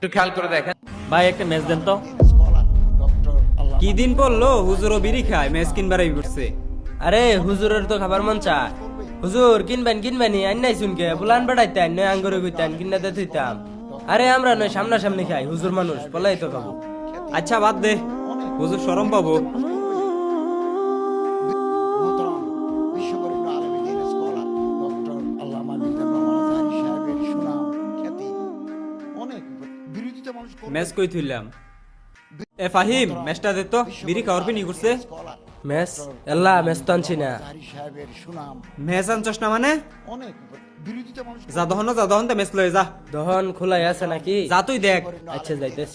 একটু খেয়াল করে দেখেন ভাই একটা ম্যাচ দেন তো। কি দিন পড়লো হুজুরও বিড়ি খায় ম্যাচ কিনবার করছে। আরে হুজুরের তো খাবার মন চায়। হুজুর কিনবেন আন্নাই শুনকে বুলান বেড়াইতেন নয় আঙ্গুরে কইতেন কিনাতে থইতাম। আরে আমরা নয় সামনাসামনি খাই, হুজুর মানুষ পলাই তো খাবো। আচ্ছা বাদ দে, হুজুর শরম পাবো। ম্যাচ কই থইলাম। এ ফাহিম ম্যাচটা দে তো, বিড়ি খাওয়ার পিনি করছে। মেস আল্লাহ মেস তো আনছি না। ম্যাচ আনছস না মানে? যা দহন তো ম্যাচ লয়ে যা। দহন খোলাই আছে নাকি? যা তুই দেখ। আচ্ছা যাইতেস।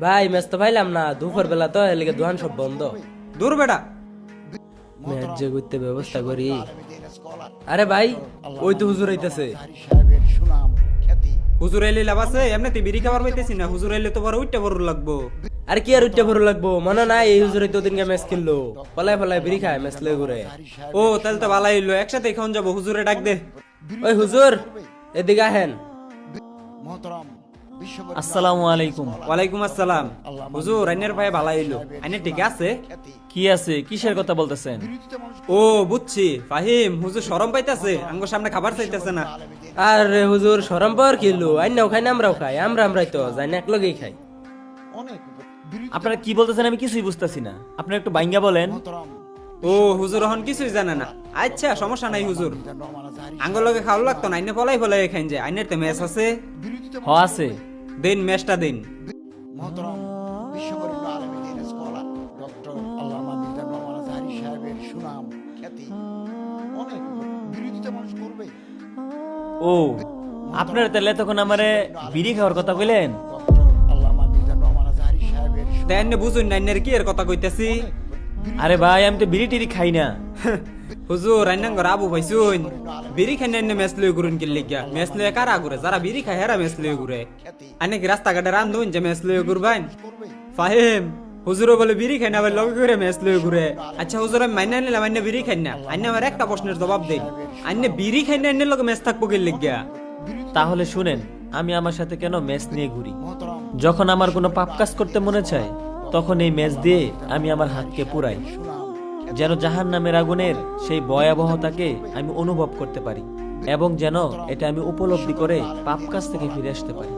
ভাই মেস তো পাইলাম না, দুপুর বেলা তো এলিগে দোকান সব বন্ধ। দূর বেটা। ম্যাচ যে করতে ব্যবস্থা করি। আরে ভাই ওই তো হুজুর আইতাছে। হুজুর এলে লাভ আছে, এমনিতে বিড়ি খাবার পাইতেছি না, হুজুর এলে তো বড় উইটা বড় লাগবো। আর কি আর উঠতে ভরো লাগবো, মনে নাই এই হুজুর তো দিনকে ম্যাচ খেললো, পলাই বিড়ি খায় ম্যাচ লয়ে ঘুরে। ও তাহলে তো ভালাই হইলো, একসাথে খাওয়ান যাবো। হুজুরে ডাক দে। ওই হুজুর এদিকে আহেন। আসসালামু আলাইকুম। ওয়ালাইকুম আসসালাম। হুজুর আইনের ভাই ভালাই হইলো, আইনের ঠিক আছে? কি আছে, কিসের কথা বলতেছেন? ও বুঝছি, ফাহিম হুজুর শরম পাইতাছে, আঙ্গুর সামনে খাবার চাইতেছে না। আরে হুজুর সরম পাওয়ার কিলো, আইনাও খাই না আমরাও খাই, আমরাই তো যাই না একলগেই খাই। আপনারা কি বলতেছেন আমি কিছুই বুঝতেছি না, আপনারা একটু বাইঙ্গা বলেন। ও হুজুর এখন কিছুই জানে না। আচ্ছা সমস্যা নাই হুজুর, আঙ্গুর লগে খাওয়া লাগতো না, আইনে পলাই খাইন যে। আইনের তো ম্যাচ আছে। হ আছে। দিন ম্যাচটা দিন। ও আপনারা তাহলে তখন আমারে বিড়ি খাওয়ার কথা কইলেন। দেন বুঝুন না আইনের কি এর কথা কইতাছি। আরে ভাই আমি তো বিড়ি টিড়ি খাই না। হুজুর আইনাঙ্গর আবু ভাইছুন, বিড়ি খাই না ম্যাচ লয়ে ঘুরুন কি লিগা? ম্যাচ লয়ে কারা ঘুরে? যারা বিড়ি খায় হেরা ম্যাচ লয়ে ঘুরে। আইনে কি রাস্তাঘাটে রান্ধুন যে ম্যাচ লয়ে ঘুরবাইন? ফাহিম হুজুরও বলে বিড়ি খাই না, আবার লগে ঘুরে ম্যাচ লয়ে ঘুরে। আচ্ছা হুজুর আমি মাইনা নিলাম আইনে বিড়ি খাই না, আইনে আমার একটা প্রশ্নের জবাব দিন। আইনে বিড়ি খাই না আইনের লগে ম্যাচ থাকবো কি লিগা? তাহলে শুনেন, আমি আমার সাথে কেন ম্যাচ নিয়ে ঘুরি? যখন আমার কোনো পাপ কাজ করতে মনে চায় তখন এই ম্যাচ দিয়ে আমি আমার হাতকে পুরাই, যেন জাহান্নামের আগুনের সেই ভয়াবহতাকে আমি অনুভব করতে পারি এবং যেন এটা আমি উপলব্ধি করে পাপ কাজ থেকে ফিরে আসতে পারি।